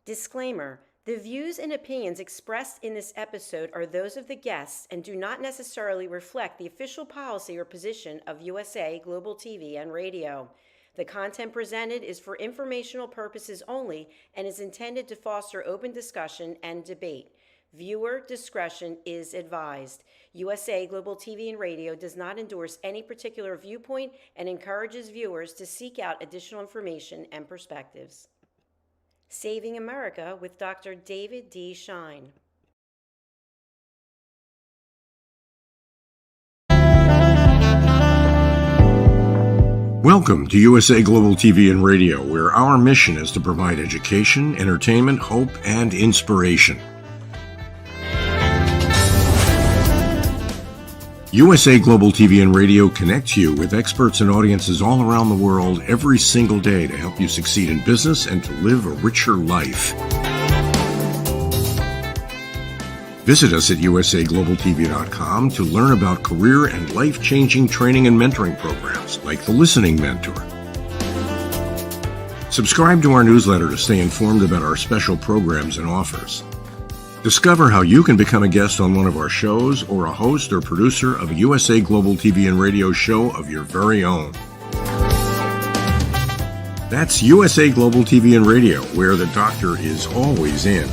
Disclaimer: the views and opinions expressed in this episode are those of the guests and do not necessarily reflect the official policy or position of USA Global TV and Radio. The content presented is for informational purposes only and is intended to foster open discussion and debate. Viewer discretion is advised. USA Global TV and Radio does not endorse any particular viewpoint and encourages viewers to seek out additional information and perspectives. Saving America with Dr. David D. Schein. Welcome to USA Global TV and Radio, where our mission is to provide education, entertainment, hope, and inspiration. USA Global TV and Radio connects you with experts and audiences all around the world every single day to help you succeed in business and to live a richer life. Visit us at usaglobaltv.com to learn about career and life-changing training and mentoring programs like the Listening Mentor. Subscribe to our newsletter to stay informed about our special programs and offers. Discover how you can become a guest on one of our shows or a host or producer of a USA Global TV and Radio show of your very own. That's USA Global TV and Radio, where the doctor is always in.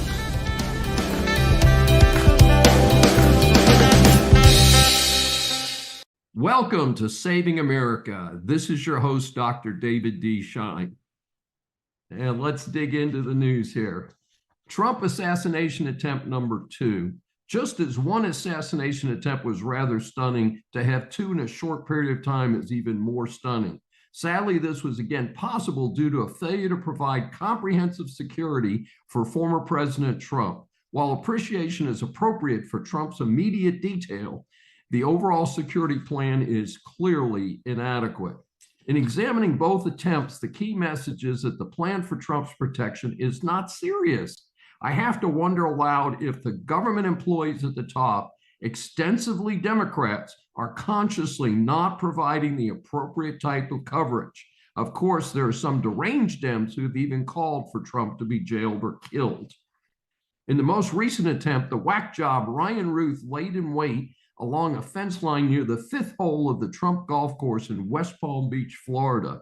Welcome to Saving America. This is your host, Dr. David D. Schein. And let's dig into the news here. Trump assassination attempt number 2. Just as one assassination attempt was rather stunning, to have 2 in a short period of time is even more stunning. Sadly, this was again possible due to a failure to provide comprehensive security for former President Trump. While appreciation is appropriate for Trump's immediate detail, the overall security plan is clearly inadequate. In examining both attempts, the key message is that the plan for Trump's protection is not serious. I have to wonder aloud if the government employees at the top, extensively Democrats, are consciously not providing the appropriate type of coverage. Of course, there are some deranged Dems who have even called for Trump to be jailed or killed. In the most recent attempt, the whack job Ryan Ruth laid in wait along a fence line near the 5th hole of the Trump golf course in West Palm Beach, Florida.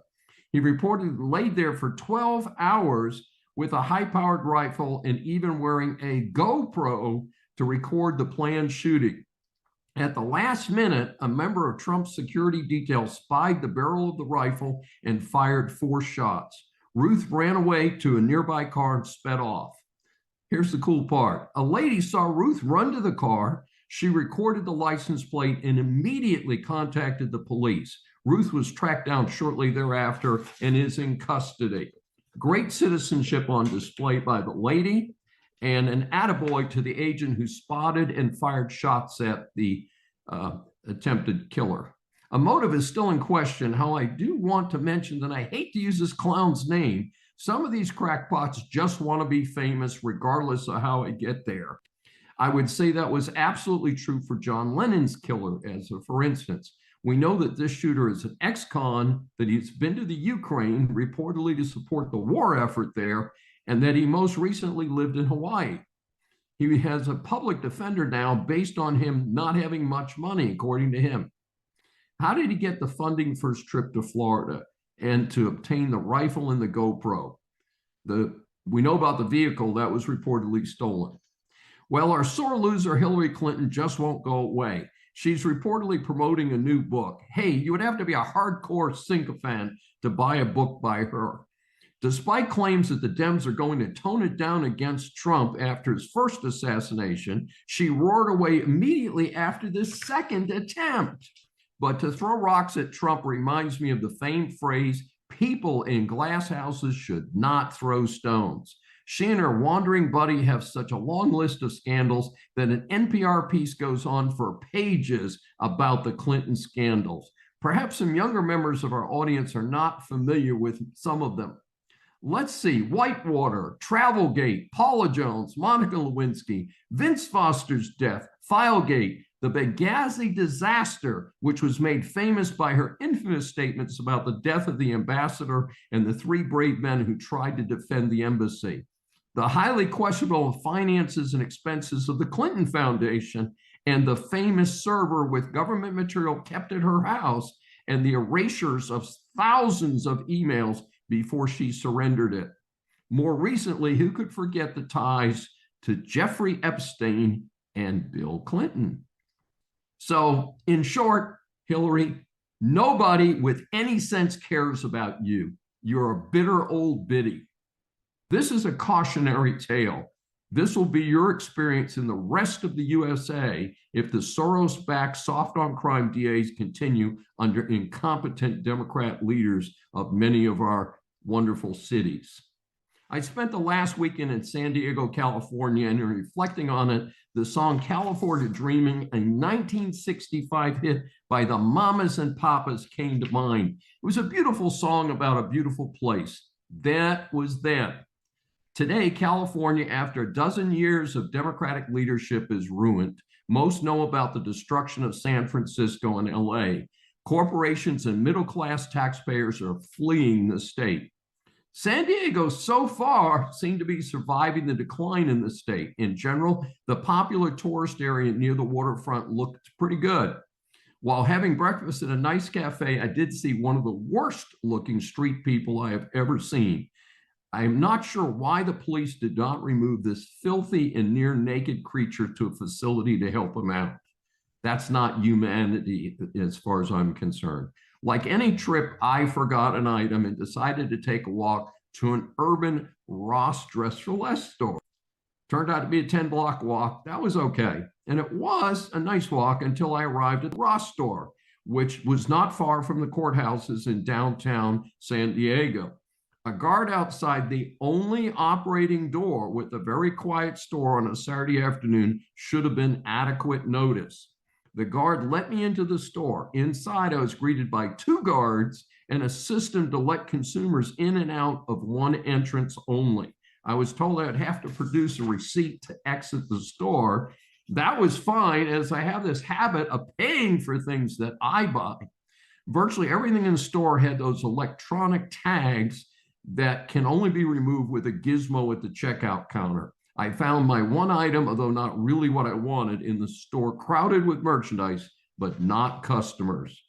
He reportedly laid there for 12 hours with a high-powered rifle and even wearing a GoPro to record the planned shooting. At the last minute, a member of Trump's security detail spied the barrel of the rifle and fired 4 shots. Ruth ran away to a nearby car and sped off. Here's the cool part. A lady saw Ruth run to the car. She recorded the license plate and immediately contacted the police. Ruth was tracked down shortly thereafter and is in custody. Great citizenship on display by the lady, and an attaboy to the agent who spotted and fired shots at the attempted killer. A motive is still in question. How I do want to mention that I hate to use this clown's name. Some of these crackpots just want to be famous regardless of how I get there. I would say that was absolutely true for John Lennon's killer, for instance. We know that this shooter is an ex-con, that he's been to the Ukraine, reportedly to support the war effort there, and that he most recently lived in Hawaii. He has a public defender now based on him not having much money, according to him. How did he get the funding for his trip to Florida and to obtain the rifle and the GoPro? We know about the vehicle that was reportedly stolen. Well, our sore loser Hillary Clinton just won't go away. She's reportedly promoting a new book. Hey, you would have to be a hardcore sycophant to buy a book by her. Despite claims that the Dems are going to tone it down against Trump after his first assassination, she roared away immediately after this second attempt. But to throw rocks at Trump reminds me of the famed phrase, people in glass houses should not throw stones. She and her wandering buddy have such a long list of scandals that an NPR piece goes on for pages about the Clinton scandals. Perhaps some younger members of our audience are not familiar with some of them. Let's see, Whitewater, Travelgate, Paula Jones, Monica Lewinsky, Vince Foster's death, Filegate, the Benghazi disaster, which was made famous by her infamous statements about the death of the ambassador and the 3 brave men who tried to defend the embassy. the highly questionable finances and expenses of the Clinton Foundation, and the famous server with government material kept at her house, and the erasures of thousands of emails before she surrendered it. More recently, who could forget the ties to Jeffrey Epstein and Bill Clinton? So, in short, Hillary, nobody with any sense cares about you. You're a bitter old biddy. This is a cautionary tale. This will be your experience in the rest of the USA if the Soros-backed soft-on-crime DAs continue under incompetent Democrat leaders of many of our wonderful cities. I spent the last weekend in San Diego, California, and in reflecting on it, the song California Dreaming, a 1965 hit by the Mamas and Papas, came to mind. It was a beautiful song about a beautiful place. That was then. Today, California, after a dozen years of Democratic leadership, is ruined. Most know about the destruction of San Francisco and LA. Corporations and middle-class taxpayers are fleeing the state. San Diego, so far, seemed to be surviving the decline in the state. In general, the popular tourist area near the waterfront looked pretty good. While having breakfast at a nice cafe, I did see one of the worst-looking street people I have ever seen. I am not sure why the police did not remove this filthy and near-naked creature to a facility to help him out. That's not humanity as far as I'm concerned. Like any trip, I forgot an item and decided to take a walk to an urban Ross Dress for Less store. Turned out to be a 10-block walk. That was okay. And it was a nice walk until I arrived at the Ross store, which was not far from the courthouses in downtown San Diego. A guard outside the only operating door with a very quiet store on a Saturday afternoon should have been adequate notice. The guard let me into the store. Inside, I was greeted by 2 guards and a system to let consumers in and out of one entrance only. I was told I'd have to produce a receipt to exit the store. That was fine, as I have this habit of paying for things that I buy. Virtually everything in the store had those electronic tags that can only be removed with a gizmo at the checkout counter. I found my one item, although not really what I wanted, in the store crowded with merchandise, but not customers.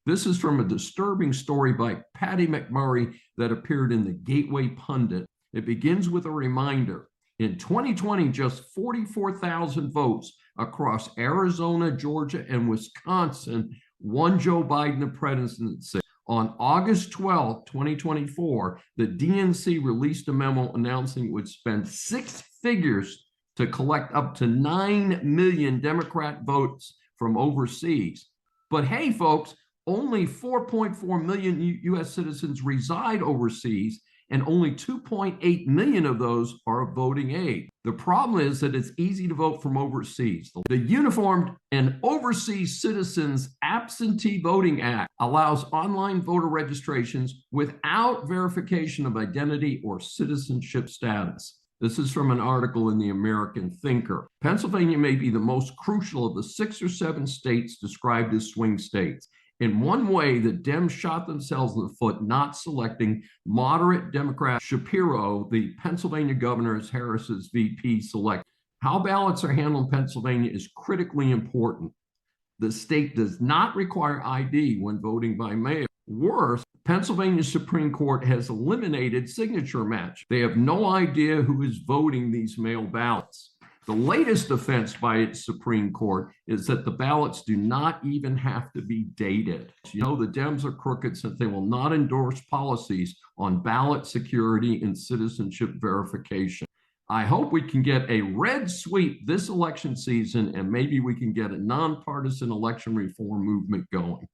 This is from a disturbing story by Patty McMurray that appeared in the Gateway Pundit. It begins with a reminder. In 2020, just 44,000 votes across Arizona, Georgia, and Wisconsin won Joe Biden the presidency. On August 12, 2024, the DNC released a memo announcing it would spend 6 figures to collect up to 9 million Democrat votes from overseas. But hey, folks, only 4.4 million U.S. citizens reside overseas, and only 2.8 million of those are of voting age. The problem is that it's easy to vote from overseas. The Uniformed and Overseas Citizens Absentee Voting Act allows online voter registrations without verification of identity or citizenship status. This is from an article in the American Thinker. Pennsylvania may be the most crucial of the 6 or 7 states described as swing states. In one way, the Dems shot themselves in the foot not selecting moderate Democrat Shapiro, the Pennsylvania governor, as Harris's VP select. How ballots are handled in Pennsylvania is critically important. The state does not require ID when voting by mail. Worse, Pennsylvania Supreme Court has eliminated signature match. They have no idea who is voting these mail ballots. The latest offense by its Supreme Court is that the ballots do not even have to be dated. You know, the Dems are crooked since they will not endorse policies on ballot security and citizenship verification. I hope we can get a red sweep this election season, and maybe we can get a nonpartisan election reform movement going.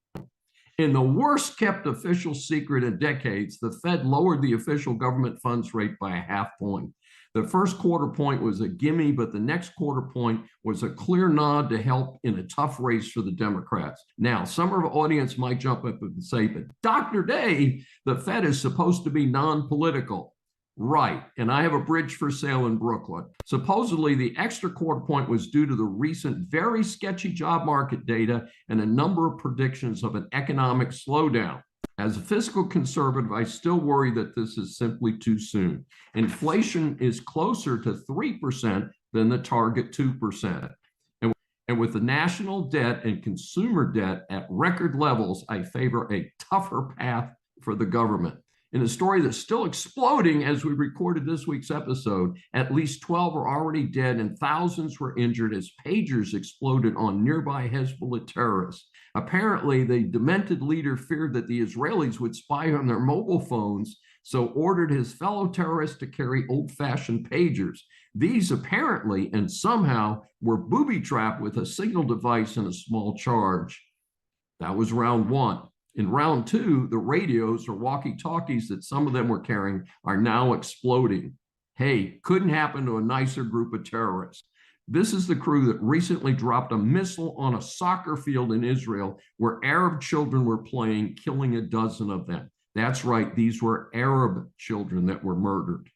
In the worst kept official secret in decades, the Fed lowered the official government funds rate by a half point. The first quarter point was a gimme, but the next quarter point was a clear nod to help in a tough race for the Democrats. Now, some of our audience might jump up and say, but Dr. Day, the Fed is supposed to be non-political. Right, and I have a bridge for sale in Brooklyn. Supposedly, the extra quarter point was due to the recent very sketchy job market data and a number of predictions of an economic slowdown. As a fiscal conservative, I still worry that this is simply too soon. Inflation is closer to 3% than the target 2%. And with the national debt and consumer debt at record levels, I favor a tougher path for the government. In a story that's still exploding as we recorded this week's episode, at least 12 are already dead and thousands were injured as pagers exploded on nearby Hezbollah terrorists. Apparently, the demented leader feared that the Israelis would spy on their mobile phones, so ordered his fellow terrorists to carry old-fashioned pagers. These apparently and somehow were booby-trapped with a signal device and a small charge. That was round one. In round two, the radios or walkie-talkies that some of them were carrying are now exploding. Hey, couldn't happen to a nicer group of terrorists. This is the crew that recently dropped a missile on a soccer field in Israel where Arab children were playing, killing a dozen of them. That's right, these were Arab children that were murdered.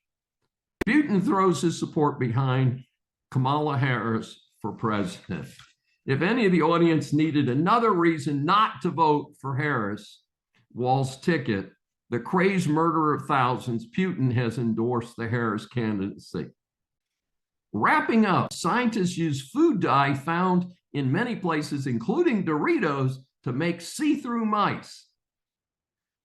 Putin throws his support behind Kamala Harris for president. If any of the audience needed another reason not to vote for Harris, Wall's ticket, the crazed murderer of thousands, Putin has endorsed the Harris candidacy. Wrapping up, scientists use food dye found in many places, including Doritos, to make see-through mice.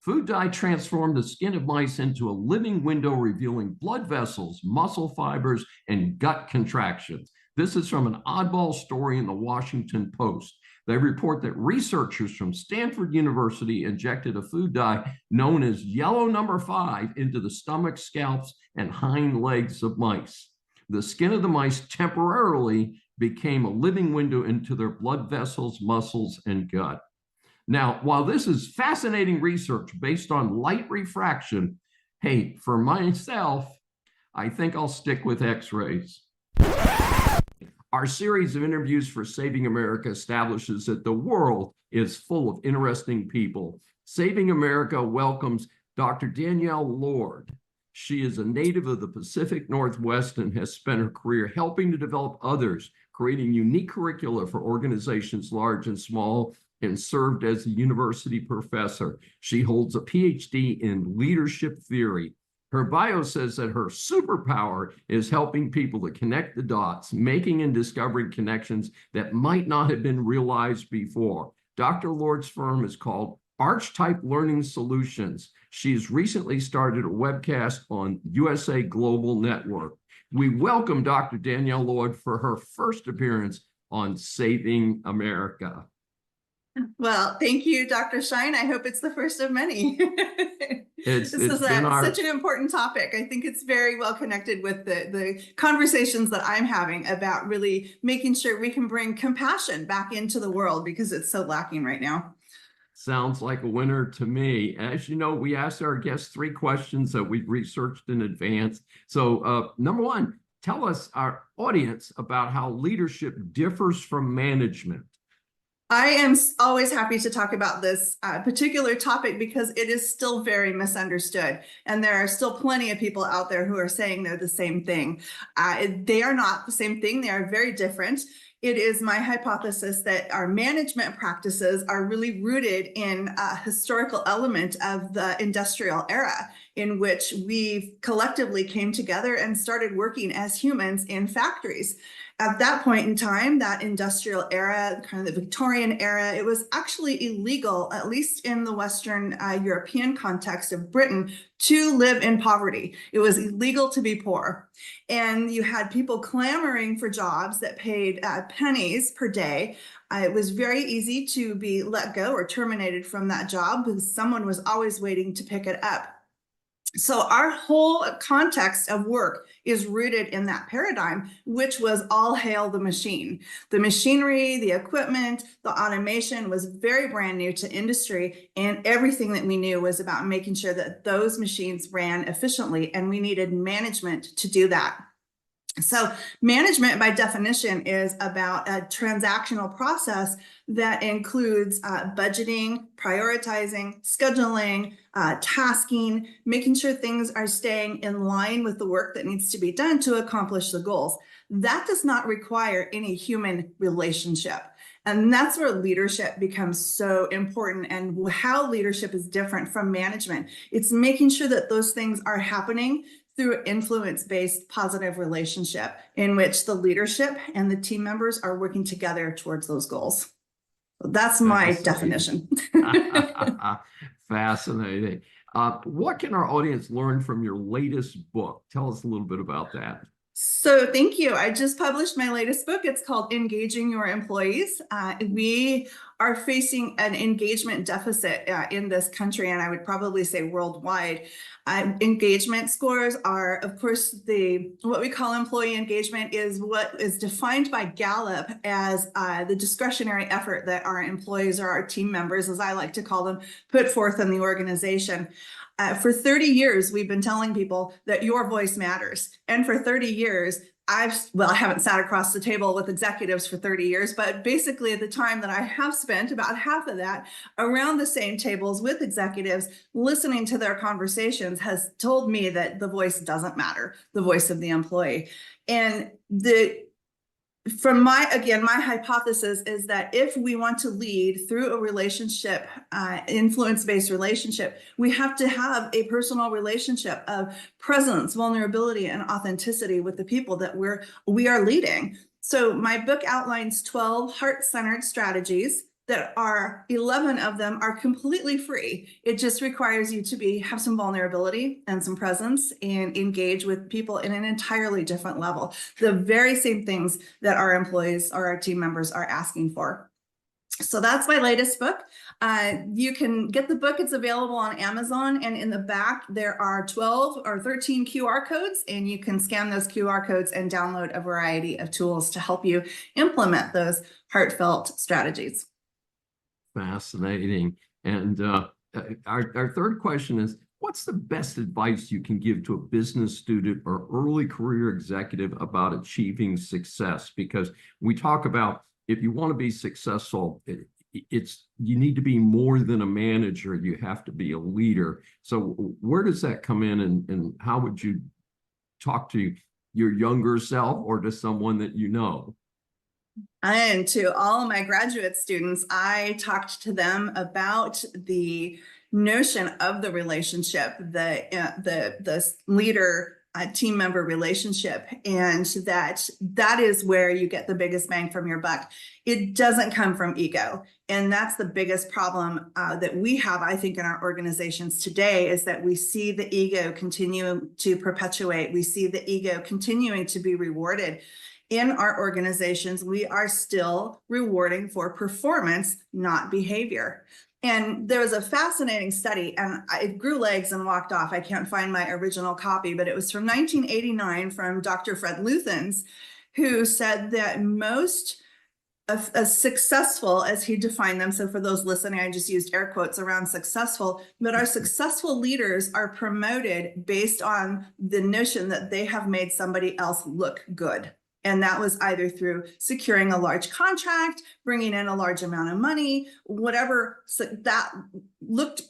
Food dye transformed the skin of mice into a living window revealing blood vessels, muscle fibers, and gut contractions. This is from an oddball story in the Washington Post. They report that researchers from Stanford University injected a food dye known as yellow number 5 into the stomach, scalps, and hind legs of mice. The skin of the mice temporarily became a living window into their blood vessels, muscles, and gut. Now, while this is fascinating research based on light refraction, hey, for myself, I think I'll stick with X-rays. Our series of interviews for Saving America establishes that the world is full of interesting people. Saving America welcomes Dr. Danielle Lord. She is a native of the Pacific Northwest and has spent her career helping to develop others, creating unique curricula for organizations large and small, and served as a university professor. She holds a PhD in leadership theory. Her bio says that her superpower is helping people to connect the dots, making and discovering connections that might not have been realized before. Dr. Lord's firm is called Archetype Learning Solutions. She's recently started a webcast on USA Global Network. We welcome Dr. Danielle Lord for her first appearance on Saving America. Well, thank you, Dr. Schein. I hope it's the first of many. This is such an important topic. I think it's very well connected with the conversations that I'm having about really making sure we can bring compassion back into the world because it's so lacking right now. Sounds like a winner to me. As you know, we asked our guests 3 questions that we've researched in advance. So number one, tell us, our audience, about how leadership differs from management. I am always happy to talk about this particular topic because it is still very misunderstood. And there are still plenty of people out there who are saying they're the same thing. They are not the same thing. They are very different. It is my hypothesis that our management practices are really rooted in a historical element of the industrial era in which we collectively came together and started working as humans in factories. At that point in time, that industrial era, kind of the Victorian era, it was actually illegal, at least in the Western European context of Britain, to live in poverty. It was illegal to be poor. And you had people clamoring for jobs that paid pennies per day. It was very easy to be let go or terminated from that job because someone was always waiting to pick it up. So our whole context of work is rooted in that paradigm, which was all hail the machine. The machinery, the equipment, the automation was very brand new to industry, and everything that we knew was about making sure that those machines ran efficiently, and we needed management to do that. So management, by definition, is about a transactional process that includes budgeting, prioritizing, scheduling, tasking, making sure things are staying in line with the work that needs to be done to accomplish the goals. That does not require any human relationship. And that's where leadership becomes so important, and how leadership is different from management. It's making sure that those things are happening through an influence-based positive relationship in which the leadership and the team members are working together towards those goals. That's my definition. Fascinating. What can our audience learn from your latest book? Tell us a little bit about that. So thank you. I just published my latest book. It's called Engaging Your Employees. We are facing an engagement deficit in this country, and I would probably say worldwide. Engagement scores are, of course, what we call employee engagement is what is defined by Gallup as the discretionary effort that our employees, or our team members, as I like to call them, put forth in the organization. For 30 years, we've been telling people that your voice matters. And for 30 years, I haven't sat across the table with executives for 30 years, but basically at the time that I have spent, about half of that around the same tables with executives, listening to their conversations, has told me that the voice doesn't matter, the voice of the employee. And from my hypothesis is that if we want to lead through a relationship, influence-based relationship, we have to have a personal relationship of presence, vulnerability, and authenticity with the people that we are leading. So my book outlines 12 heart-centered strategies that are 11 of them are completely free. It just requires you to have some vulnerability and some presence and engage with people in an entirely different level. The very same things that our employees or our team members are asking for. So that's my latest book. You can get the book. It's available on Amazon, and in the back there are 12 or 13 QR codes, and you can scan those QR codes and download a variety of tools to help you implement those heartfelt strategies. Fascinating. And our third question is, what's the best advice you can give to a business student or early career executive about achieving success? Because we talk about, if you want to be successful, you need to be more than a manager. You have to be a leader. So where does that come in, and how would you talk to your younger self or to someone that you know? And to all of my graduate students, I talked to them about the notion of the relationship, the leader team member relationship, and that is where you get the biggest bang from your buck. It doesn't come from ego. And that's the biggest problem that we have, I think, in our organizations today, is that we see the ego continue to perpetuate. We see the ego continuing to be rewarded. In our organizations, we are still rewarding for performance, not behavior. And there was a fascinating study, and it grew legs and walked off. I can't find my original copy, but it was from 1989 from Dr. Fred Luthans, who said that most as successful, as he defined them, so for those listening, I just used air quotes around successful, but our successful leaders are promoted based on the notion that they have made somebody else look good. And that was either through securing a large contract, bringing in a large amount of money, whatever that looked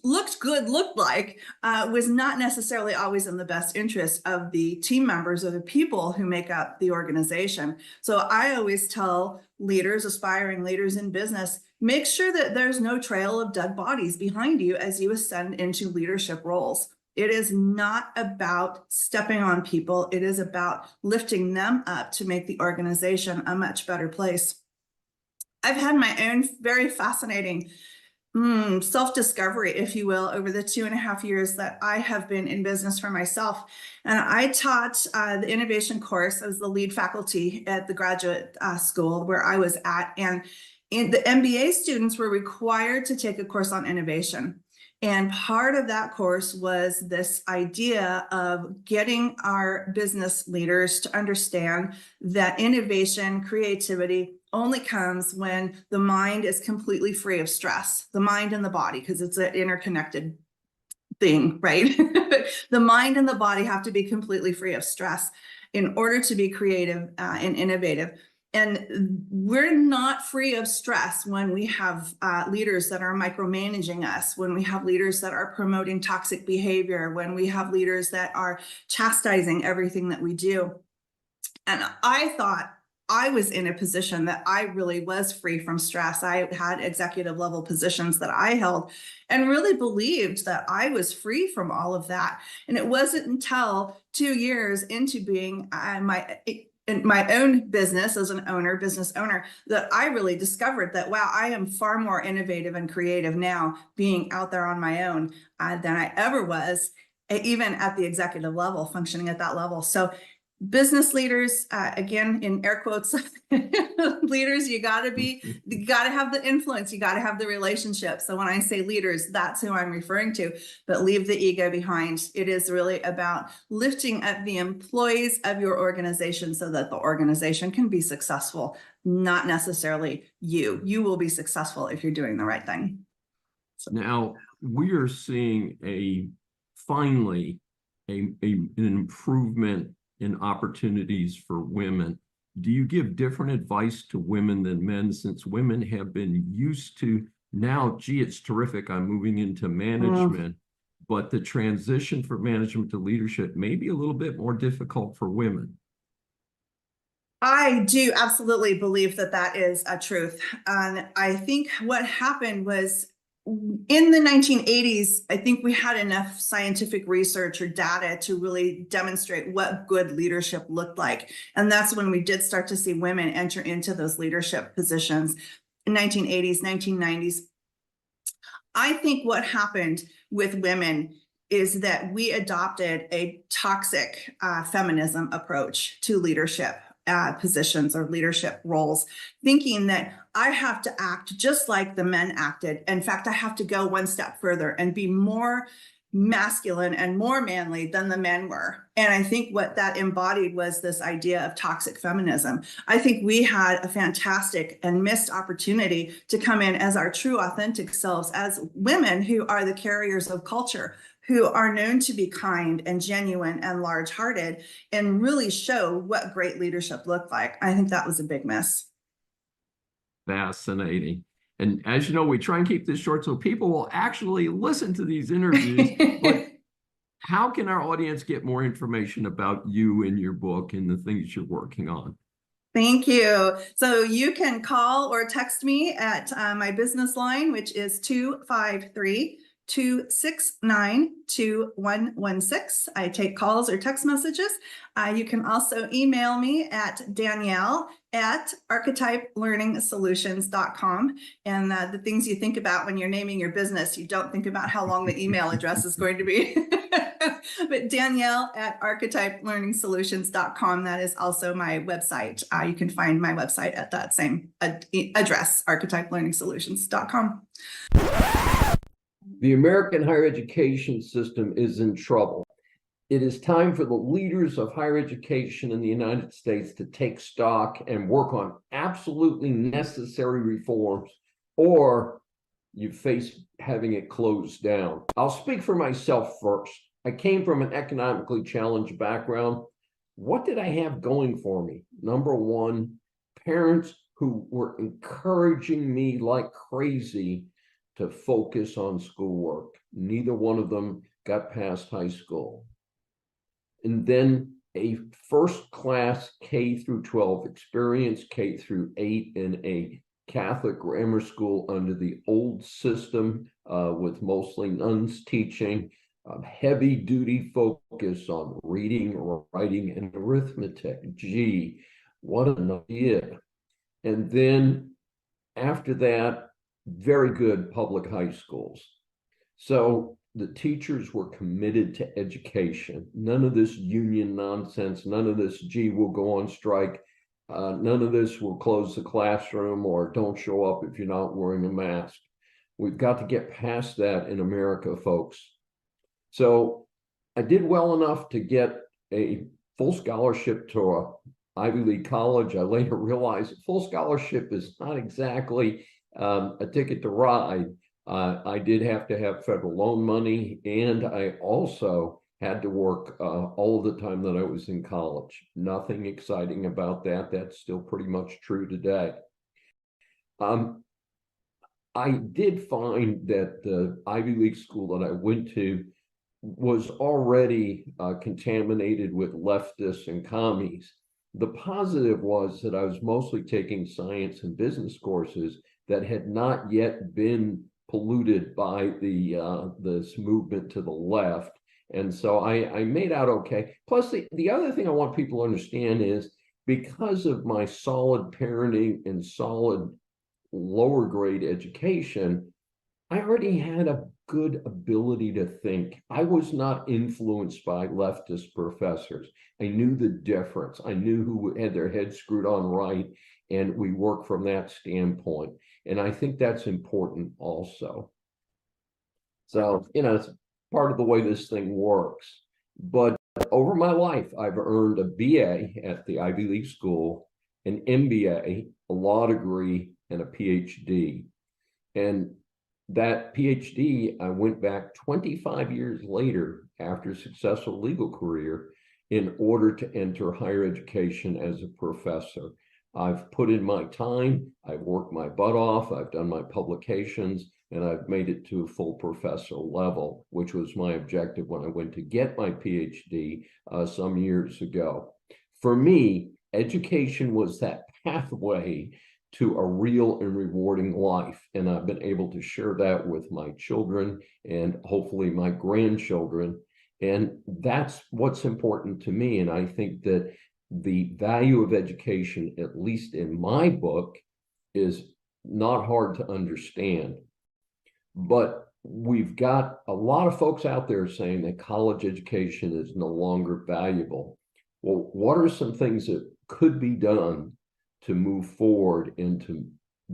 like was not necessarily always in the best interest of the team members or the people who make up the organization. So I always tell leaders, aspiring leaders in business, make sure that there's no trail of dead bodies behind you as you ascend into leadership roles. It is not about stepping on people. It is about lifting them up to make the organization a much better place. I've had my own very fascinating self-discovery, if you will, over the 2.5 years that I have been in business for myself. And I taught the innovation course. I was the lead faculty at the graduate school where I was at. And the MBA students were required to take a course on innovation. And part of that course was this idea of getting our business leaders to understand that innovation, creativity only comes when the mind is completely free of stress, the mind and the body, because it's an interconnected thing, right? The mind and the body have to be completely free of stress in order to be creative and innovative. And we're not free of stress when we have leaders that are micromanaging us, when we have leaders that are promoting toxic behavior, when we have leaders that are chastising everything that we do. And I thought I was in a position that I really was free from stress. I had executive level positions that I held and really believed that I was free from all of that. And it wasn't until 2 years into being in my own business as an business owner, that I really discovered that, wow, I am far more innovative and creative now being out there on my own than I ever was, even at the executive level, functioning at that level. So business leaders, again, in air quotes, leaders, you got to have the influence, you got to have the relationship. So when I say leaders, that's who I'm referring to, but leave the ego behind. It is really about lifting up the employees of your organization so that the organization can be successful, not necessarily you. You will be successful if you're doing the right thing. Now, we are seeing finally an improvement in opportunities for women. Do you give different advice to women than men, since women have been used to now, gee, it's terrific, I'm moving into management, but the transition from management to leadership may be a little bit more difficult for women? I do absolutely believe that that is a truth. And I think what happened was, in the 1980s, I think we had enough scientific research or data to really demonstrate what good leadership looked like. And that's when we did start to see women enter into those leadership positions in 1980s, 1990s. I think what happened with women is that we adopted a toxic feminism approach to leadership positions or leadership roles, thinking that I have to act just like the men acted. In fact, I have to go one step further and be more masculine and more manly than the men were. And I think what that embodied was this idea of toxic feminism. I think we had a fantastic and missed opportunity to come in as our true, authentic selves, as women who are the carriers of culture, who are known to be kind and genuine and large-hearted, and really show what great leadership looked like. I think that was a big miss. Fascinating. And as you know, we try and keep this short so people will actually listen to these interviews. But how can our audience get more information about you and your book and the things you're working on? Thank you. So you can call or text me at my business line, which is 253-269-2116. I take calls or text messages. You can also email me at Danielle@archetypelearningsolutions.com. And the things you think about when you're naming your business, you don't think about how long the email address is going to be. But Danielle@archetypelearningsolutions.com. That is also my website. You can find my website at that same address, archetypelearningsolutions.com. The American higher education system is in trouble. It is time for the leaders of higher education in the United States to take stock and work on absolutely necessary reforms, or you face having it closed down. I'll speak for myself first. I came from an economically challenged background. What did I have going for me? Number one, parents who were encouraging me like crazy to focus on schoolwork. Neither one of them got past high school. And then a first-class K through 12 experience, K through 8 in a Catholic grammar school under the old system with mostly nuns teaching, heavy-duty focus on reading, writing, and arithmetic. Gee, what an idea. And then after that, very good public high schools. So the teachers were committed to education. None of this union nonsense, none of this, gee, we'll go on strike. None of this will close the classroom or don't show up if you're not wearing a mask. We've got to get past that in America, folks. So I did well enough to get a full scholarship to an Ivy League college. I later realized full scholarship is not exactly a ticket to ride. I did have to have federal loan money, and I also had to work all the time that I was in college. Nothing exciting about that. That's still pretty much true today. I did find that the Ivy League school that I went to was already contaminated with leftists and commies. The positive was that I was mostly taking science and business courses that had not yet been polluted by this movement to the left. And so I made out okay. Plus, the other thing I want people to understand is because of my solid parenting and solid lower grade education, I already had a good ability to think. I was not influenced by leftist professors. I knew the difference. I knew who had their heads screwed on right, and we work from that standpoint. And I think that's important also. So, it's part of the way this thing works. But over my life, I've earned a BA at the Ivy League school, an MBA, a law degree, and a PhD. And that PhD, I went back 25 years later after a successful legal career in order to enter higher education as a professor. I've put in my time, I've worked my butt off, I've done my publications, and I've made it to a full professor level, which was my objective when I went to get my PhD some years ago. For me, education was that pathway to a real and rewarding life. And I've been able to share that with my children and hopefully my grandchildren. And that's what's important to me. And I think that the value of education, at least in my book, is not hard to understand. But we've got a lot of folks out there saying that college education is no longer valuable. Well, what are some things that could be done to move forward and to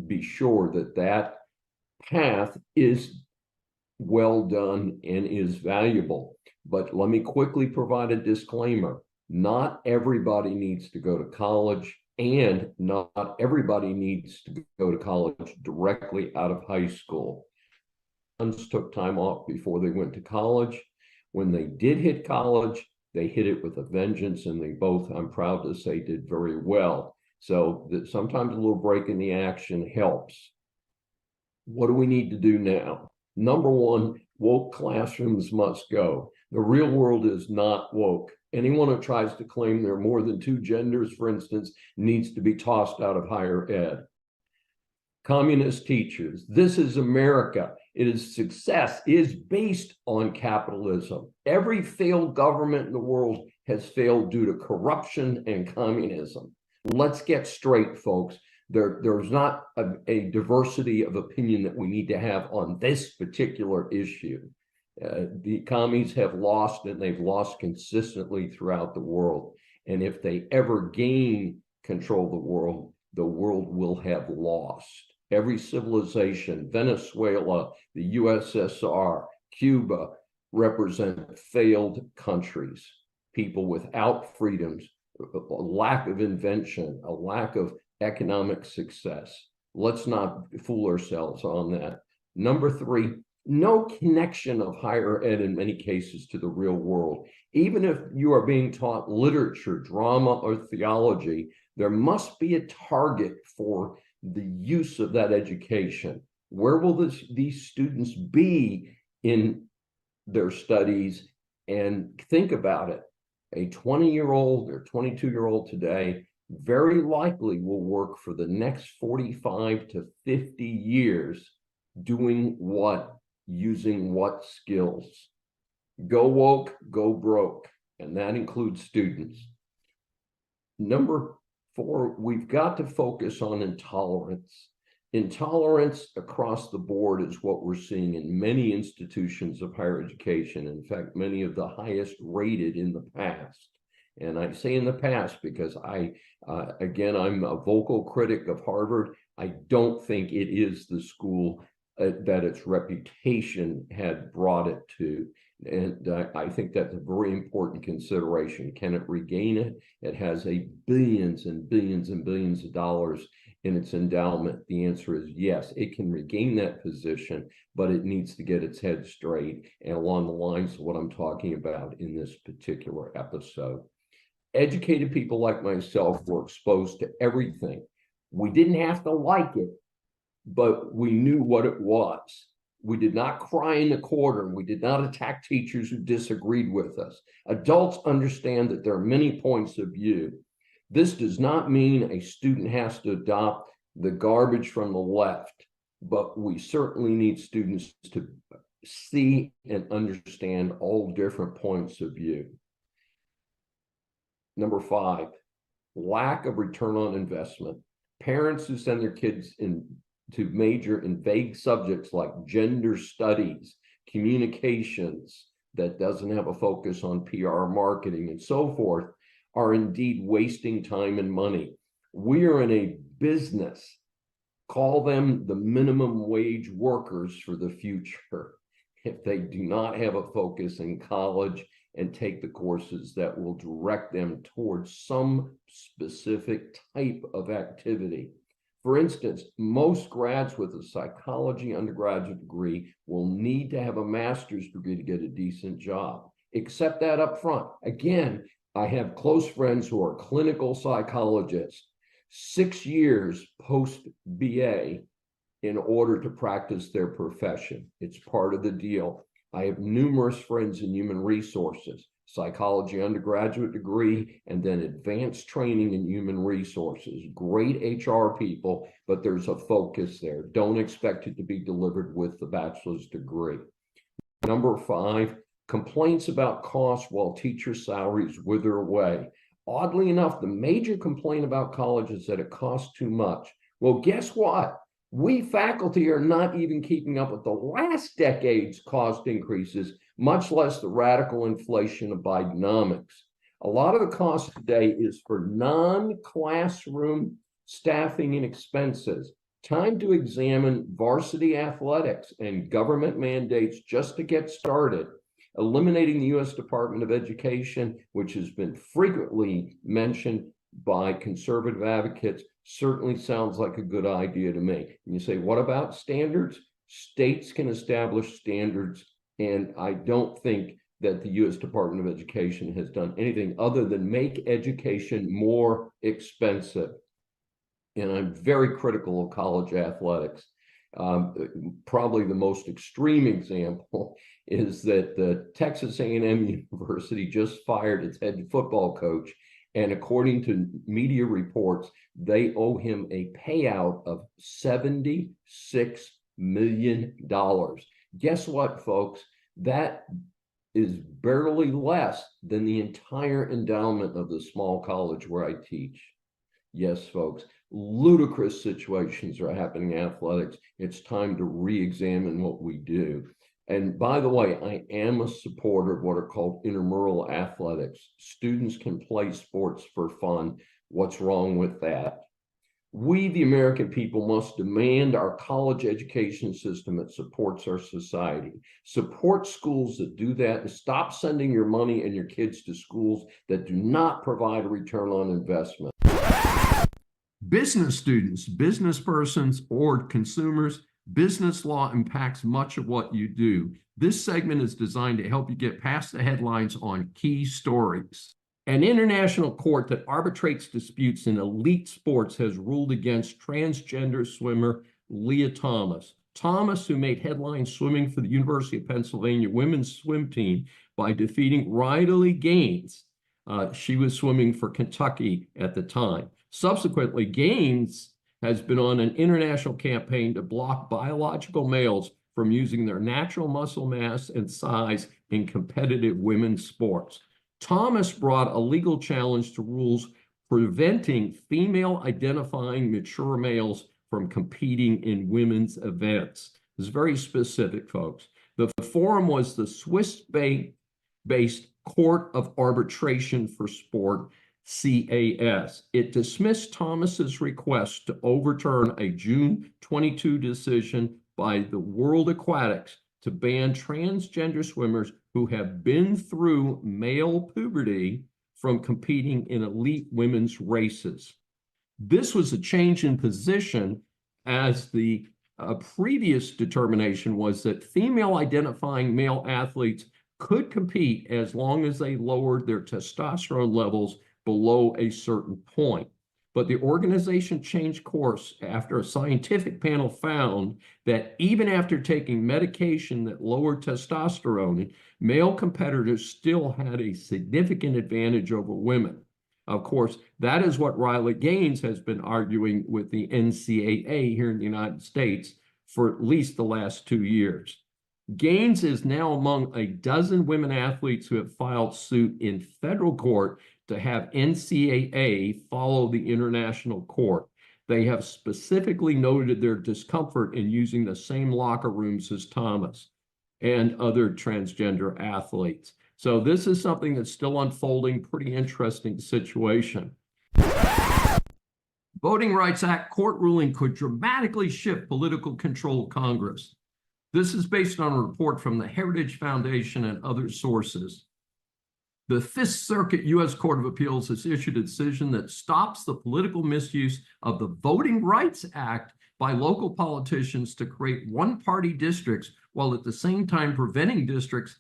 be sure that that path is well done and is valuable? But let me quickly provide a disclaimer. Not everybody needs to go to college, and not everybody needs to go to college directly out of high school. Sons took time off before they went to college. When they did hit college, they hit it with a vengeance, and they both, I'm proud to say, did very well. So that sometimes a little break in the action helps. What do we need to do now? Number one, woke classrooms must go. The real world is not woke. Anyone who tries to claim there are more than two genders, for instance, needs to be tossed out of higher ed. Communist teachers, this is America. It is success is based on capitalism. Every failed government in the world has failed due to corruption and communism. Let's get straight, folks. There's not a diversity of opinion that we need to have on this particular issue. The commies have lost, and they've lost consistently throughout the world. And if they ever gain control of the world will have lost. Every civilization, Venezuela, the USSR, Cuba, represent failed countries, people without freedoms, a lack of invention, a lack of economic success. Let's not fool ourselves on that. Number three, no connection of higher ed in many cases to the real world. Even if you are being taught literature, drama, or theology, there must be a target for the use of that education. Where will these students be in their studies? And think about it. A 20-year-old or 22-year-old today very likely will work for the next 45 to 50 years doing what, using what skills. Go woke, go broke, and that includes students. Number four, we've got to focus on intolerance. Intolerance across the board is what we're seeing in many institutions of higher education. In fact, many of the highest rated in the past. And I say in the past because again, I'm a vocal critic of Harvard. I don't think it is the school that its reputation had brought it to. And I think that's a very important consideration. Can it regain it? It has billions and billions and billions of dollars in its endowment. The answer is yes, it can regain that position, but it needs to get its head straight and along the lines of what I'm talking about in this particular episode. Educated people like myself were exposed to everything. We didn't have to like it, but we knew what it was. We did not cry in the corner. We did not attack teachers who disagreed with us. Adults understand that there are many points of view. This does not mean a student has to adopt the garbage from the left, but we certainly need students to see and understand all different points of view. Number 5, lack of return on investment. Parents who send their kids to major in vague subjects like gender studies, communications, that doesn't have a focus on PR marketing and so forth, are indeed wasting time and money. We are in a business. Call them the minimum wage workers for the future if they do not have a focus in college and take the courses that will direct them towards some specific type of activity. For instance, most grads with a psychology undergraduate degree will need to have a master's degree to get a decent job. Accept that up front. Again, I have close friends who are clinical psychologists, 6 years post-BA in order to practice their profession. It's part of the deal. I have numerous friends in human resources, psychology undergraduate degree, and then advanced training in human resources. Great HR people, but there's a focus there. Don't expect it to be delivered with the bachelor's degree. Number 5, complaints about costs while teacher salaries wither away. Oddly enough, the major complaint about college is that it costs too much. Well, guess what? We faculty are not even keeping up with the last decade's cost increases, much less the radical inflation of Bidenomics. A lot of the cost today is for non-classroom staffing and expenses. Time to examine varsity athletics and government mandates just to get started. Eliminating the U.S. Department of Education, which has been frequently mentioned by conservative advocates, certainly sounds like a good idea to me. And you say, what about standards? States can establish standards, and I don't think that the U.S. Department of Education has done anything other than make education more expensive. And I'm very critical of college athletics. Probably the most extreme example is that the Texas A&M University just fired its head football coach, and according to media reports, they owe him a payout of $76 million. Guess what, folks? That is barely less than the entire endowment of the small college where I teach. Yes, folks, ludicrous situations are happening in athletics. It's time to re-examine what we do. And by the way, I am a supporter of what are called intramural athletics. Students can play sports for fun. What's wrong with that? We, the American people, must demand our college education system that supports our society. Support schools that do that, and stop sending your money and your kids to schools that do not provide a return on investment. Business students, business persons, or consumers, business law impacts much of what you do. This segment is designed to help you get past the headlines on key stories. An international court that arbitrates disputes in elite sports has ruled against transgender swimmer Leah Thomas. Thomas, who made headlines swimming for the University of Pennsylvania women's swim team by defeating Riley Gaines. She was swimming for Kentucky at the time. Subsequently, Gaines has been on an international campaign to block biological males from using their natural muscle mass and size in competitive women's sports. Thomas brought a legal challenge to rules preventing female-identifying mature males from competing in women's events. It's very specific, folks. The forum was the Swiss-based Court of Arbitration for Sport, CAS. It dismissed Thomas's request to overturn a June 22 decision by the World Aquatics to ban transgender swimmers who have been through male puberty from competing in elite women's races. This was a change in position, as the previous determination was that female-identifying male athletes could compete as long as they lowered their testosterone levels below a certain point. But the organization changed course after a scientific panel found that even after taking medication that lowered testosterone, male competitors still had a significant advantage over women. Of course, that is what Riley Gaines has been arguing with the NCAA here in the United States for at least the last 2 years. Gaines is now among a dozen women athletes who have filed suit in federal court to have NCAA follow the international court. They have specifically noted their discomfort in using the same locker rooms as Thomas and other transgender athletes. So this is something that's still unfolding, pretty interesting situation. Voting Rights Act court ruling could dramatically shift political control of Congress. This is based on a report from the Heritage Foundation and other sources. The Fifth Circuit U.S. Court of Appeals has issued a decision that stops the political misuse of the Voting Rights Act by local politicians to create one-party districts, while at the same time preventing districts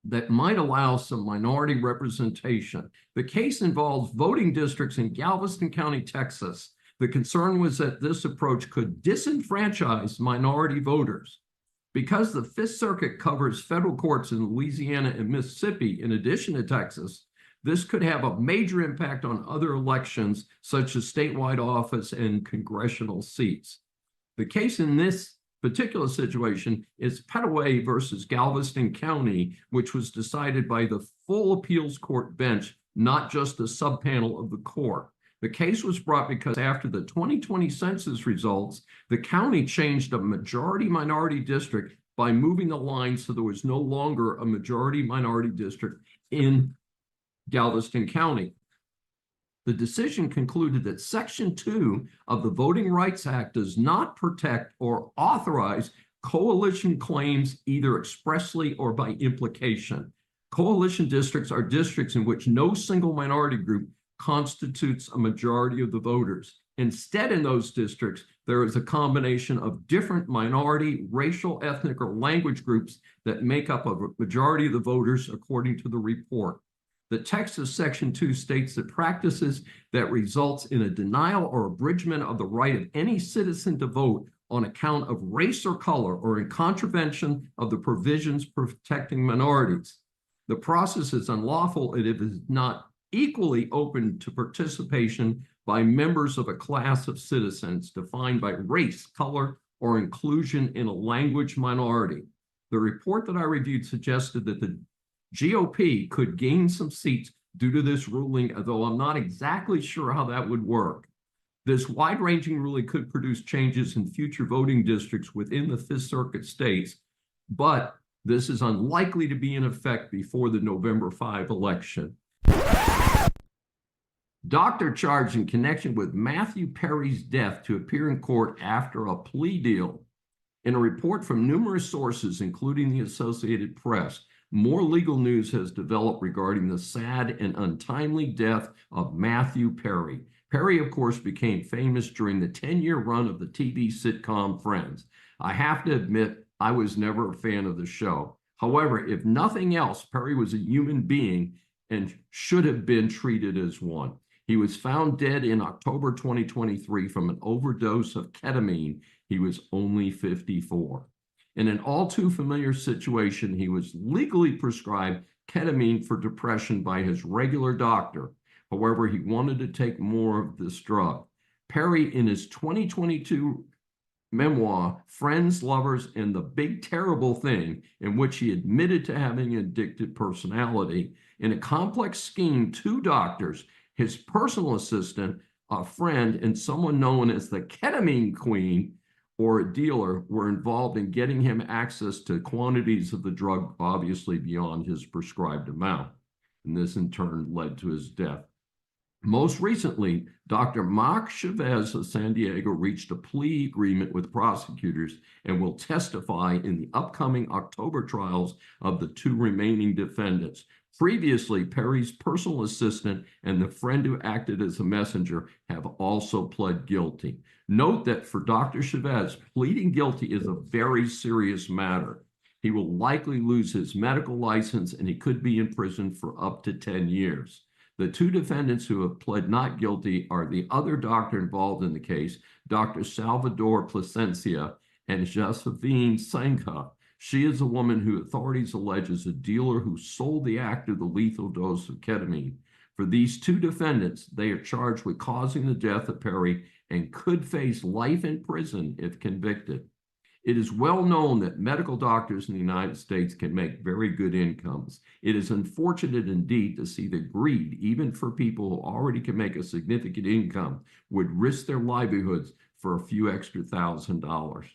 that might allow some minority representation. The case involves voting districts in Galveston County, Texas. The concern was that this approach could disenfranchise minority voters. Because the Fifth Circuit covers federal courts in Louisiana and Mississippi, in addition to Texas, this could have a major impact on other elections, such as statewide office and congressional seats. The case in this particular situation is Petaway versus Galveston County, which was decided by the full appeals court bench, not just a subpanel of the court. The case was brought because after the 2020 census results, the county changed a majority-minority district by moving the line so there was no longer a majority-minority district in Galveston County. The decision concluded that Section 2 of the Voting Rights Act does not protect or authorize coalition claims either expressly or by implication. Coalition districts are districts in which no single minority group constitutes a majority of the voters. Instead, in those districts, there is a combination of different minority, racial, ethnic, or language groups that make up a majority of the voters, according to the report. The text of Section 2 states that practices that results in a denial or abridgment of the right of any citizen to vote on account of race or color or in contravention of the provisions protecting minorities. The process is unlawful if it is not equally open to participation by members of a class of citizens defined by race, color, or inclusion in a language minority. The report that I reviewed suggested that the GOP could gain some seats due to this ruling, although I'm not exactly sure how that would work. This wide-ranging ruling could produce changes in future voting districts within the Fifth Circuit states, but this is unlikely to be in effect before the November 5 election. Doctor charged in connection with Matthew Perry's death to appear in court after a plea deal. In a report from numerous sources, including the Associated Press, more legal news has developed regarding the sad and untimely death of Matthew Perry. Perry, of course, became famous during the 10-year run of the TV sitcom Friends. I have to admit, I was never a fan of the show. However, if nothing else, Perry was a human being and should have been treated as one. He was found dead in October 2023 from an overdose of ketamine. He was only 54. In an all too familiar situation, he was legally prescribed ketamine for depression by his regular doctor. However, he wanted to take more of this drug. Perry, in his 2022 memoir, Friends, Lovers, and the Big Terrible Thing, in which he admitted to having an addicted personality, in a complex scheme, two doctors, his personal assistant, a friend, and someone known as the ketamine queen, or a dealer, were involved in getting him access to quantities of the drug obviously beyond his prescribed amount. And this in turn led to his death. Most recently, Dr. Mark Chavez of San Diego reached a plea agreement with prosecutors and will testify in the upcoming October trials of the two remaining defendants. Previously, Perry's personal assistant and the friend who acted as a messenger have also pled guilty. Note that for Dr. Chavez, pleading guilty is a very serious matter. He will likely lose his medical license and he could be in prison for up to 10 years. The two defendants who have pled not guilty are the other doctor involved in the case, Dr. Salvador Plasencia and Josephine Senka. She is a woman who authorities allege is a dealer who sold the actor the lethal dose of ketamine. For these two defendants, they are charged with causing the death of Perry and could face life in prison if convicted. It is well known that medical doctors in the United States can make very good incomes. It is unfortunate indeed to see that greed, even for people who already can make a significant income, would risk their livelihoods for a few extra $1,000.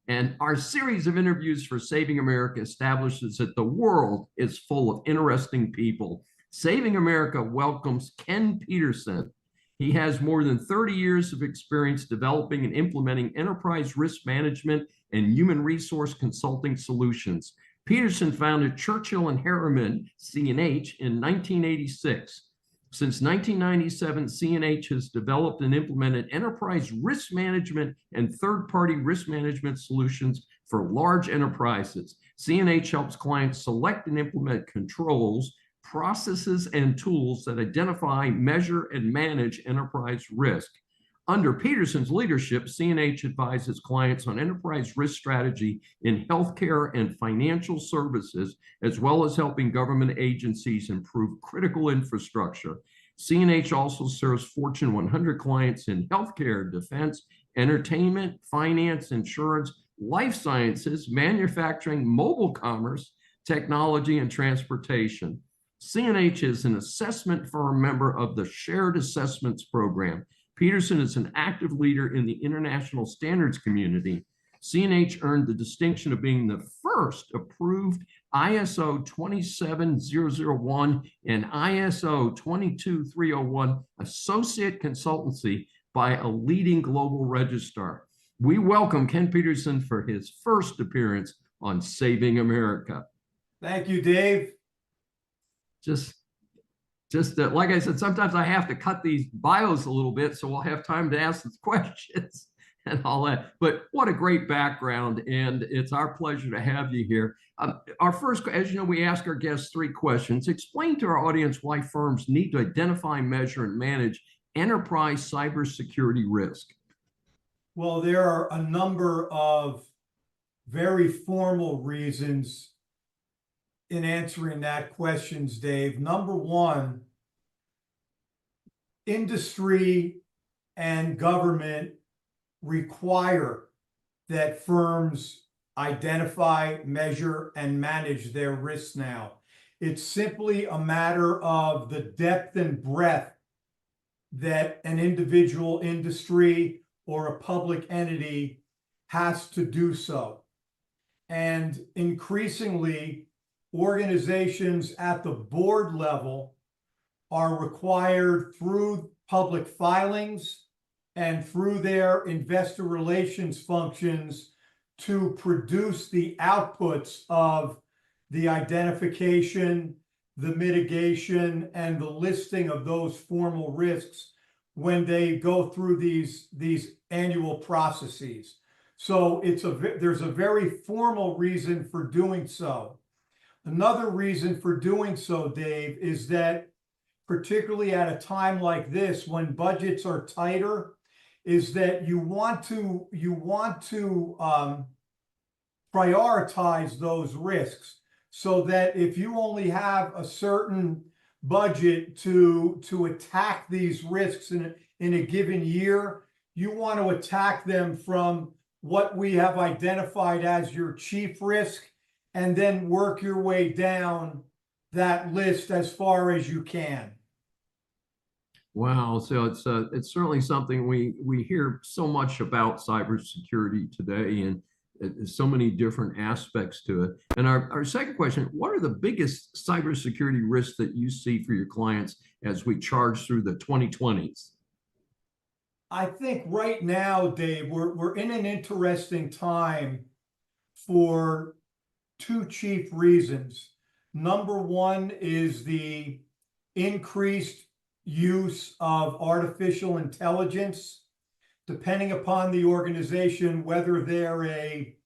And our series of interviews for Saving America establishes that the world is full of interesting people. Saving America welcomes Ken Peterson. He has more than 30 years of experience developing and implementing enterprise risk management and human resource consulting solutions. Peterson founded Churchill and Harriman C&H in 1986. Since 1997, C&H has developed and implemented enterprise risk management and third-party risk management solutions for large enterprises. C&H helps clients select and implement controls, processes, and tools that identify, measure, and manage enterprise risk. Under Peterson's leadership, C&H advises clients on enterprise risk strategy in healthcare and financial services, as well as helping government agencies improve critical infrastructure. C&H also serves Fortune 100 clients in healthcare, defense, entertainment, finance, insurance, life sciences, manufacturing, mobile commerce, technology, and transportation. C&H is an assessment firm member of the Shared Assessments Program. Peterson is an active leader in the international standards community. C&H earned the distinction of being the first approved ISO 27001 and ISO 22301 associate consultancy by a leading global registrar. We welcome Ken Peterson for his first appearance on Saving America. Thank you, Dave. Just like I said, sometimes I have to cut these bios a little bit so we'll have time to ask the questions and all that. But what a great background, and it's our pleasure to have you here. Our first, as you know, we ask our guests 3 questions. Explain to our audience why firms need to identify, measure, and manage enterprise cybersecurity risk. Well, there are a number of very formal reasons in answering that questions, Dave. Number one, industry and government require that firms identify, measure, and manage their risks now. It's simply a matter of the depth and breadth that an individual industry or a public entity has to do so. And increasingly, organizations at the board level are required through public filings and through their investor relations functions to produce the outputs of the identification, the mitigation, and the listing of those formal risks when they go through these annual processes. So there's a very formal reason for doing so. Another reason for doing so, Dave, is that particularly at a time like this, when budgets are tighter, is that you want to prioritize those risks so that if you only have a certain budget to attack these risks in a given year, you want to attack them from what we have identified as your chief risk, and then work your way down that list as far as you can. Wow, so it's certainly something we hear so much about cybersecurity today, and there's so many different aspects to it. And our second question, what are the biggest cybersecurity risks that you see for your clients as we charge through the 2020s? I think right now, Dave, we're in an interesting time for 2 chief reasons. Number one is the increased use of artificial intelligence, depending upon the organization, whether they're a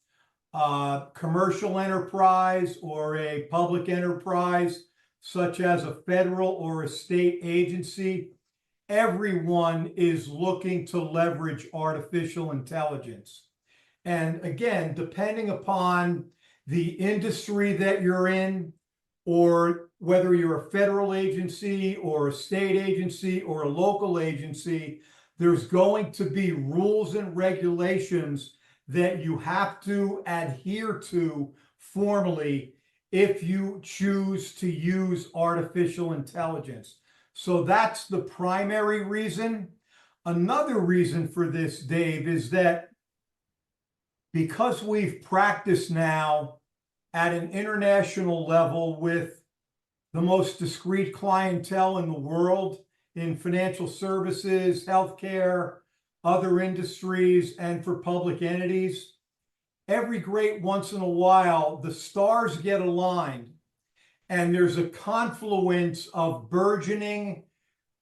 commercial enterprise or a public enterprise, such as a federal or a state agency. Everyone is looking to leverage artificial intelligence. And again, depending upon the industry that you're in or whether you're a federal agency or a state agency or a local agency, there's going to be rules and regulations that you have to adhere to formally if you choose to use artificial intelligence. So that's the primary reason. Another reason for this, Dave, is that because we've practiced now at an international level with the most discreet clientele in the world in financial services, healthcare, other industries, and for public entities, every great once in a while, the stars get aligned and there's a confluence of burgeoning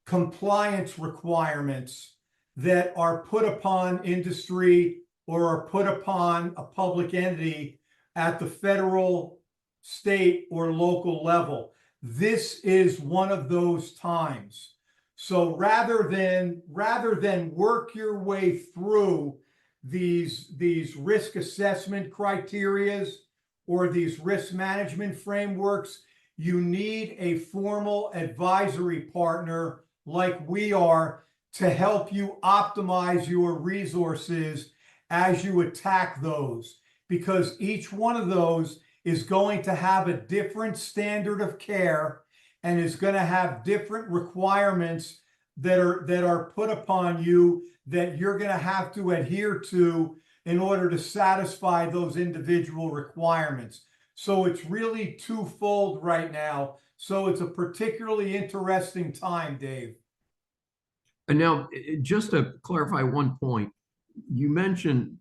compliance requirements that are put upon industry or are put upon a public entity at the federal, state, or local level. This is one of those times. So rather than work your way through these risk assessment criterias or these risk management frameworks, you need a formal advisory partner like we are to help you optimize your resources as you attack those, because each one of those is going to have a different standard of care and is going to have different requirements that are put upon you that you're going to have to adhere to in order to satisfy those individual requirements. So it's really twofold right now. So it's a particularly interesting time, Dave. And now, just to clarify one point, you mentioned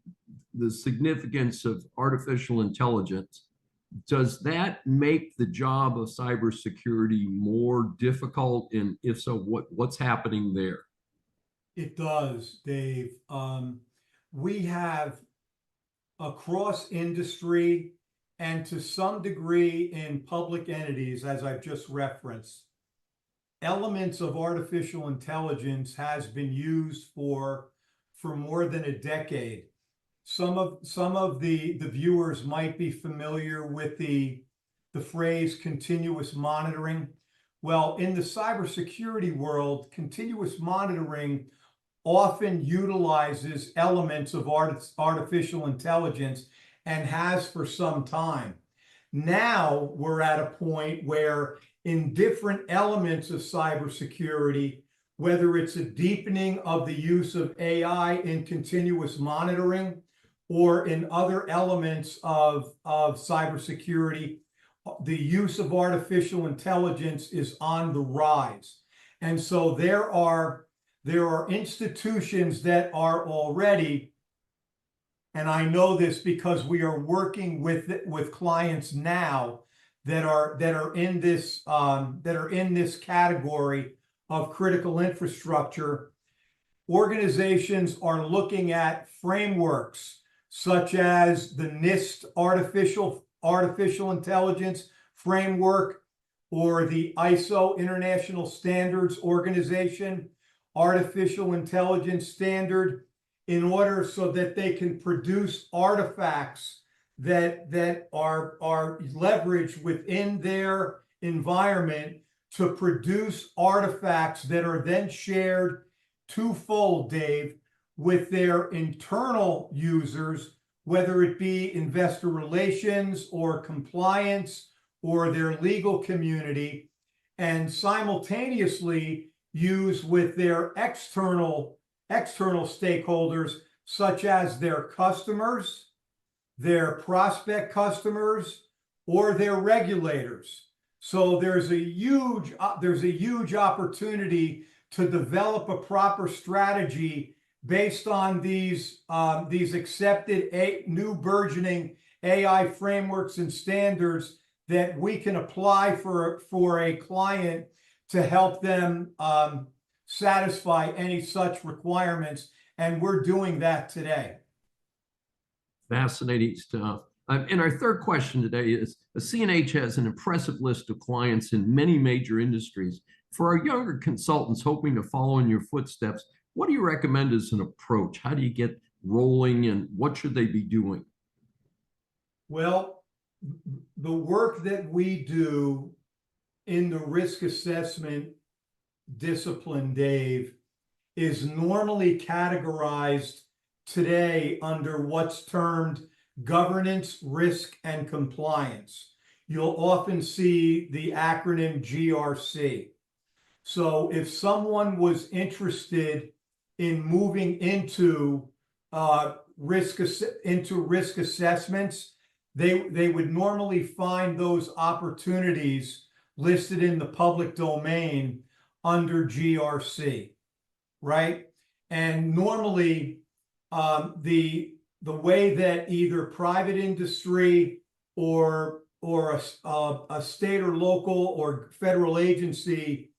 the significance of artificial intelligence. Does that make the job of cybersecurity more difficult? And if so, what's happening there? It does, Dave. We have across industry and to some degree in public entities, as I've just referenced, elements of artificial intelligence has been used for more than a decade. Some of the viewers might be familiar with the phrase continuous monitoring. Well, in the cybersecurity world, continuous monitoring often utilizes elements of artificial intelligence and has for some time. Now we're at a point where in different elements of cybersecurity, whether it's a deepening of the use of AI in continuous monitoring or in other elements of cybersecurity, the use of artificial intelligence is on the rise. And so there are institutions that are already, and I know this because we are working with clients now that are in this category of critical infrastructure. Organizations are looking at frameworks such as the NIST artificial intelligence framework or the ISO International Standards Organization artificial intelligence standard in order so that they can produce artifacts that are leveraged within their environment to produce artifacts that are then shared twofold, Dave, with their internal users, whether it be investor relations or compliance or their legal community, and simultaneously use with their external stakeholders, such as their customers, their prospect customers, or their regulators. So there's a huge opportunity to develop a proper strategy based on these accepted new burgeoning AI frameworks and standards that we can apply for a client to help them satisfy any such requirements. And we're doing that today. Fascinating stuff. And our third question today is, CNH has an impressive list of clients in many major industries. For our younger consultants hoping to follow in your footsteps, what do you recommend as an approach? How do you get rolling and what should they be doing? Well, the work that we do in the risk assessment discipline, Dave, is normally categorized today under what's termed governance, risk, and compliance. You'll often see the acronym GRC. So if someone was interested in moving into risk assessments, they would normally find those opportunities listed in the public domain under GRC, right? And normally, the way that either private industry or a state or local or federal agency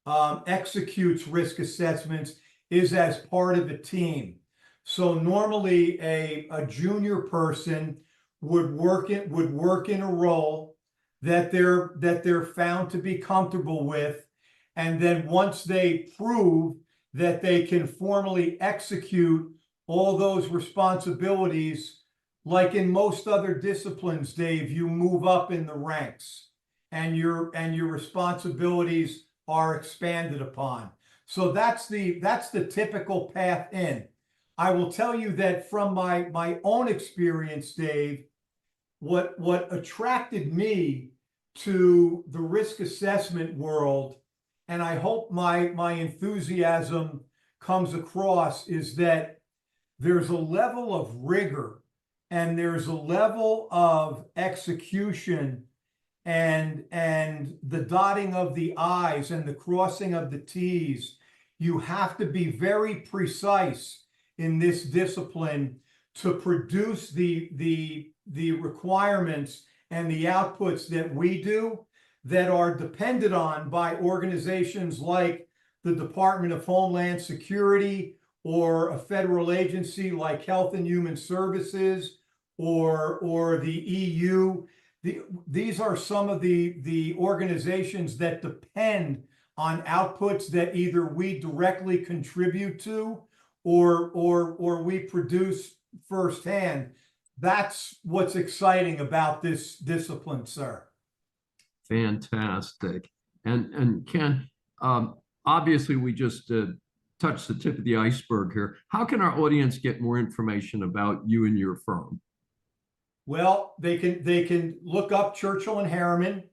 executes risk assessments is as part of a team. So normally a junior person would work in a role that they're found to be comfortable with, and then once they prove that they can formally execute all those responsibilities, like in most other disciplines, Dave, you move up in the ranks and your responsibilities are expanded upon. So that's the typical path in. I will tell you that from my own experience, Dave, what attracted me to the risk assessment world, and I hope my enthusiasm comes across, is that there's a level of rigor and there's a level of execution and the dotting of the I's and the crossing of the T's. You have to be very precise in this discipline to produce the requirements and the outputs that we do, that are depended on by organizations like the Department of Homeland Security, or a federal agency like Health and Human Services, or the EU. These are some of the organizations that depend on outputs that either we directly contribute to or we produce firsthand. That's what's exciting about this discipline, sir. Fantastic. And Ken, obviously we just touched the tip of the iceberg here. How can our audience get more information about you and your firm? Well, they can look up Churchill and Harriman.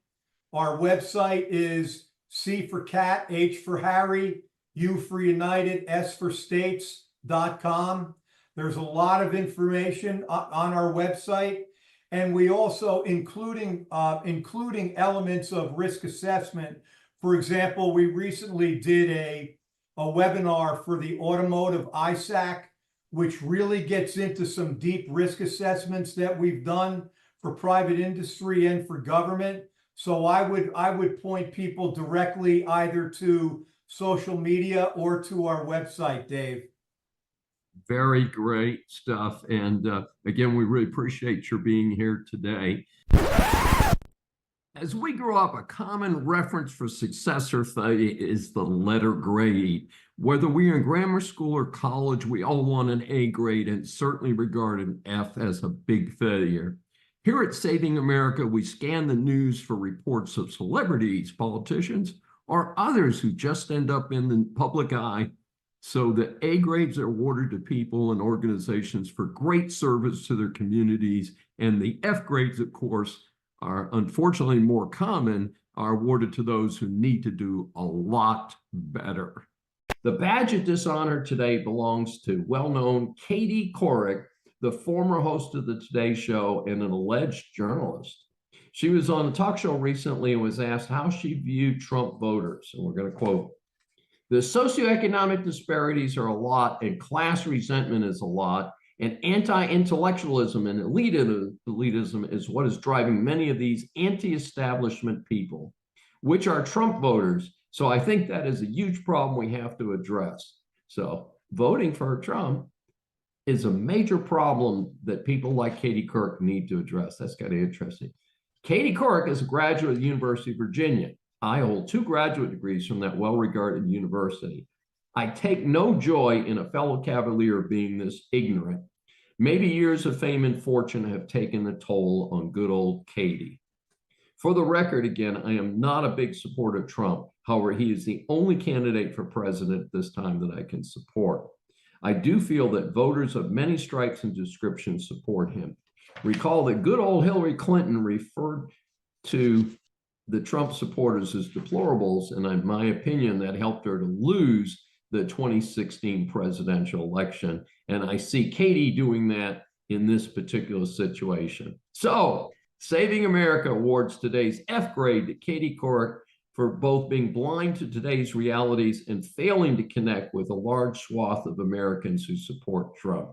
Our website is C for cat, H for Harry, U for United, S for states.com. There's a lot of information on our website. And we also, including elements of risk assessment. For example, we recently did a webinar for the automotive ISAC, which really gets into some deep risk assessments that we've done for private industry and for government. So I would point people directly either to social media or to our website, Dave. Very great stuff. And again, we really appreciate your being here today. As we grow up, a common reference for success or failure is the letter grade. Whether we are in grammar school or college, we all want an A grade and certainly regard an F as a big failure. Here at Saving America, we scan the news for reports of celebrities, politicians, or others who just end up in the public eye. So the A grades are awarded to people and organizations for great service to their communities, and the F grades, of course, are unfortunately more common, are awarded to those who need to do a lot better. The badge of dishonor today belongs to well-known Katie Couric, the former host of the Today Show and an alleged journalist. She was on a talk show recently and was asked how she viewed Trump voters, and we're going to quote, "The socioeconomic disparities are a lot, and class resentment is a lot, and anti-intellectualism and elitism is what is driving many of these anti-establishment people, which are Trump voters. So I think that is a huge problem we have to address." So voting for Trump is a major problem that people like Katie Couric need to address. That's kind of interesting. Katie Couric is a graduate of the University of Virginia. I hold 2 graduate degrees from that well-regarded university. I take no joy in a fellow Cavalier being this ignorant. Maybe years of fame and fortune have taken a toll on good old Katie. For the record, again, I am not a big supporter of Trump. However, he is the only candidate for president this time that I can support. I do feel that voters of many stripes and descriptions support him. Recall that good old Hillary Clinton referred to the Trump supporters as deplorables, and in my opinion, that helped her to lose the 2016 presidential election. And I see Katie doing that in this particular situation. So, Saving America awards today's F grade to Katie Couric for both being blind to today's realities and failing to connect with a large swath of Americans who support Trump.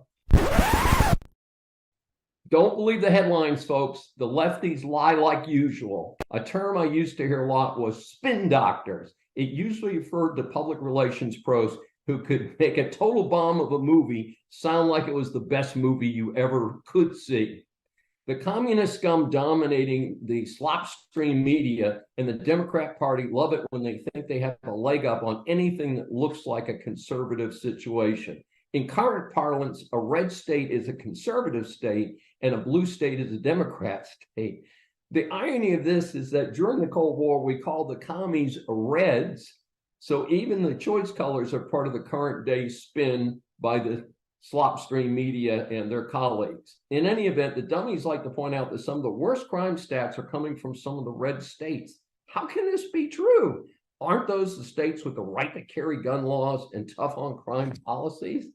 Don't believe the headlines, folks. The lefties lie like usual. A term I used to hear a lot was spin doctors. It usually referred to public relations pros who could make a total bomb of a movie sound like it was the best movie you ever could see. The communist scum dominating the slopstream media and the Democrat Party love it when they think they have a leg up on anything that looks like a conservative situation. In current parlance, a red state is a conservative state and a blue state is a Democrat state. The irony of this is that during the Cold War, we called the commies Reds. So even the choice colors are part of the current day spin by the slopstream media and their colleagues. In any event, the dummies like to point out that some of the worst crime stats are coming from some of the red states. How can this be true? Aren't those the states with the right to carry gun laws and tough on crime policies?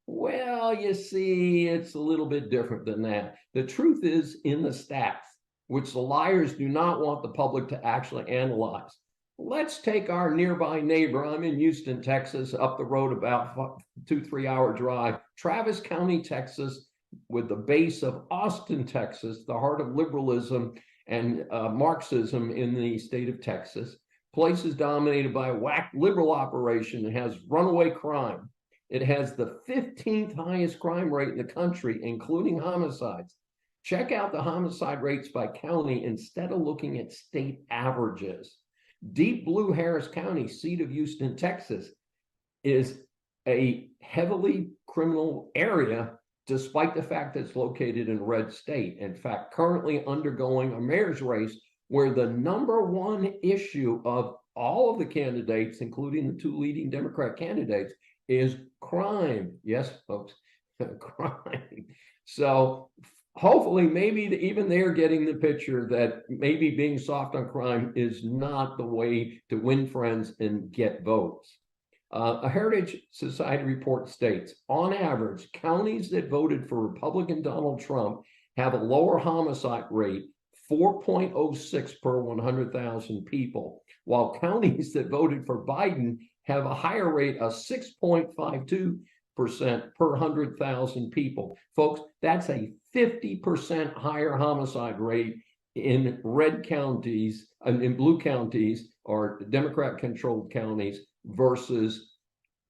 Well, you see, it's a little bit different than that. The truth is in the stats, which the liars do not want the public to actually analyze. Let's take our nearby neighbor. I'm in Houston, Texas, up the road about 2-3 hour drive. Travis County, Texas, with the base of Austin, Texas, the heart of liberalism and Marxism in the state of Texas. Place is dominated by a whack liberal operation. It has runaway crime. It has the 15th highest crime rate in the country, including homicides. Check out the homicide rates by county instead of looking at state averages. Deep Blue Harris County, seat of Houston, Texas, is a heavily criminal area, despite the fact that it's located in a red state. In fact, currently undergoing a mayor's race where the number one issue of all of the candidates, including the two leading Democrat candidates, is crime. Yes, folks, crime. So hopefully, maybe even they're getting the picture that maybe being soft on crime is not the way to win friends and get votes. A Heritage Society report states, on average, counties that voted for Republican Donald Trump have a lower homicide rate, 4.06 per 100,000 people, while counties that voted for Biden have a higher rate of 6.52% per 100,000 people. Folks, that's a 50% higher homicide rate in red counties and in blue counties or Democrat-controlled counties versus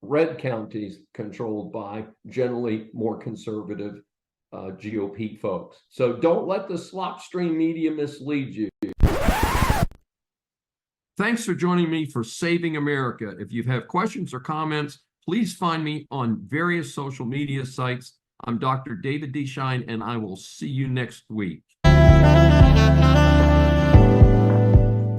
red counties controlled by generally more conservative GOP folks. So don't let the slopstream media mislead you. Thanks for joining me for Saving America. If you have questions or comments, please find me on various social media sites. I'm Dr. David D. Schein, and I will see you next week.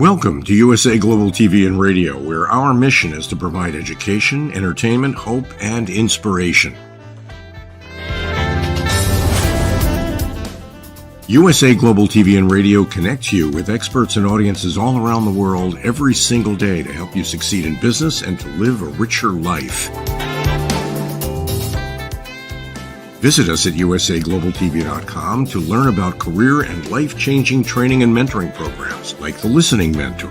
Welcome to USA Global TV and Radio, where our mission is to provide education, entertainment, hope, and inspiration. USA Global TV and Radio connects you with experts and audiences all around the world every single day to help you succeed in business and to live a richer life. Visit us at usaglobaltv.com to learn about career and life-changing training and mentoring programs like the Listening Mentor.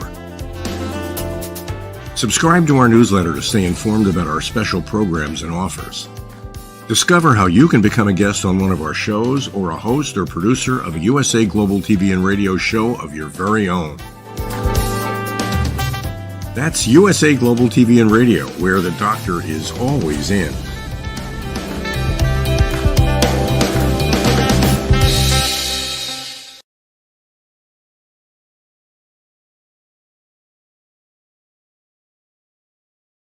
Subscribe to our newsletter to stay informed about our special programs and offers. Discover how you can become a guest on one of our shows or a host or producer of a USA Global TV and Radio show of your very own. That's USA Global TV and Radio, where the doctor is always in.